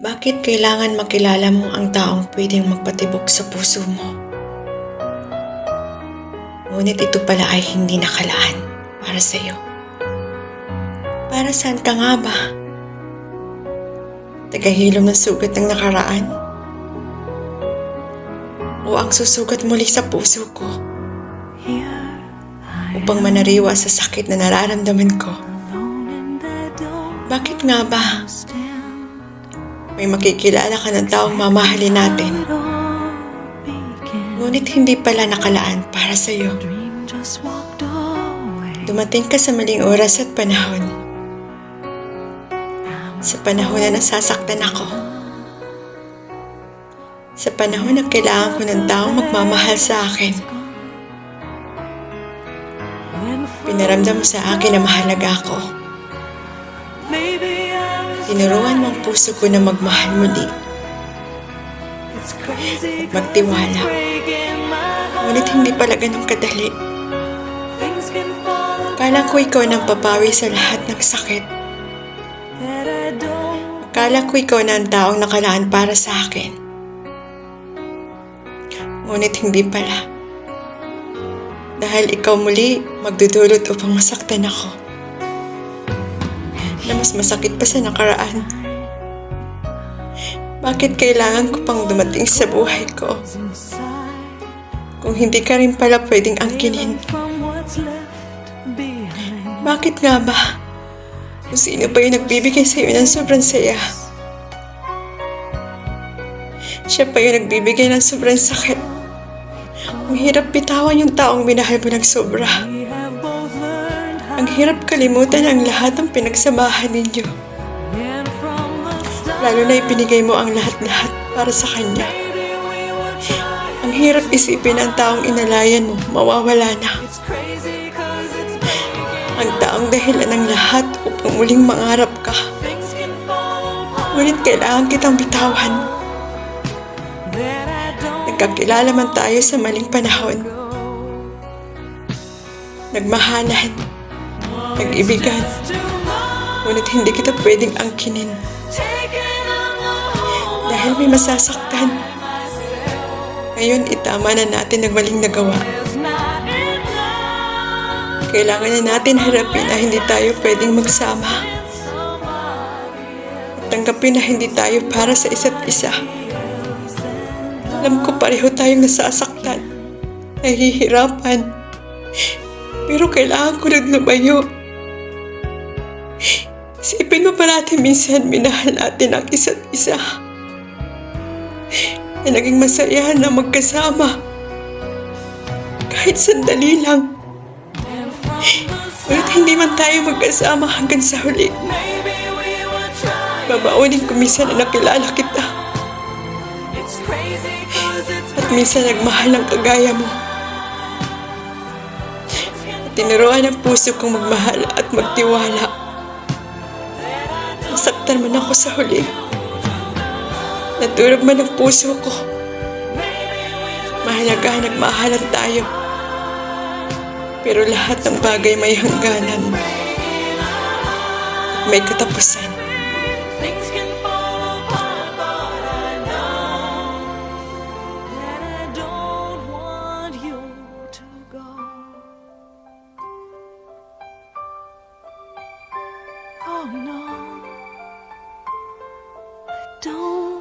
Bakit kailangan makilala mo ang taong pwedeng magpatibok sa puso mo? Ngunit ito pala ay hindi nakalaan para sa iyo. Para saan ka nga ba? Tagahilom ng sugat ng nakaraan? O ang susugat muli sa puso ko upang manariwa sa sakit na nararamdaman ko? Bakit nga ba? May makikilala ka ng taong mamahalin natin, ngunit hindi pala nakalaan para sa iyo. Dumating ka sa maling oras at panahon. Sa panahon na nasasaktan ako. Sa panahon na kailangan ko ng taong magmamahal sa akin. Pinaramdam mo sa akin na mahalaga ako. Tinuruan mo ang puso ko na magmahal muli at magtiwala. Ngunit hindi pala ganun kadali. Akala ko ikaw nang papawi sa lahat ng sakit. Akala ko ikaw na ang taong nakalaan para sa akin. Ngunit hindi pala. Dahil ikaw muli magdudulot upang masaktan ako. Na mas masakit pa sa nakaraan. Bakit kailangan ko pang dumating sa buhay ko? Kung hindi ka rin pala pwedeng angkinin. Bakit nga ba? Kung sino pa yung nagbibigay sa'yo ng sobrang saya? Siya pa yung nagbibigay ng sobrang sakit. Ang hirap bitawan yung taong minahal mo ng sobra. Ang hirap kalimutan ang lahat ng pinagsamahan ninyo. Lalo na ibinigay mo ang lahat-lahat para sa kanya. Ang hirap isipin ang taong inalayan mo, mawawala na. Ang taong dahilan ng lahat upang muling mangarap ka. Ngunit kailangan kitang bitawan. Nagkakilala man tayo sa maling panahon. Nagmahalan. Nag-ibigan, ngunit hindi kita pwedeng angkinin. Dahil may masasaktan. Ngayon, itama na natin ang maling nagawa. Kailangan na natin harapin na hindi tayo pwedeng magsama. At tanggapin na hindi tayo para sa isa't isa. Alam ko pareho tayong nasasaktan, nahihirapan. Pero kailangan ko lang lumayo. Isipin mo parati minsan minahal natin ang isa't isa. Na naging masaya na magkasama. Kahit sandali lang. Ngunit hindi man tayo magkasama hanggang sa huli. Babaunin ko minsan na nakilala kita. At minsan nagmahal ang kagaya mo. At tinuruan ang puso kong magmahal at magtiwala. Nasaktan man ako sa huli. Naturog man ang puso ko. Mahalaga nagmahalan tayo. Pero lahat ng bagay may hangganan. At may katapusan. Oh no, I don't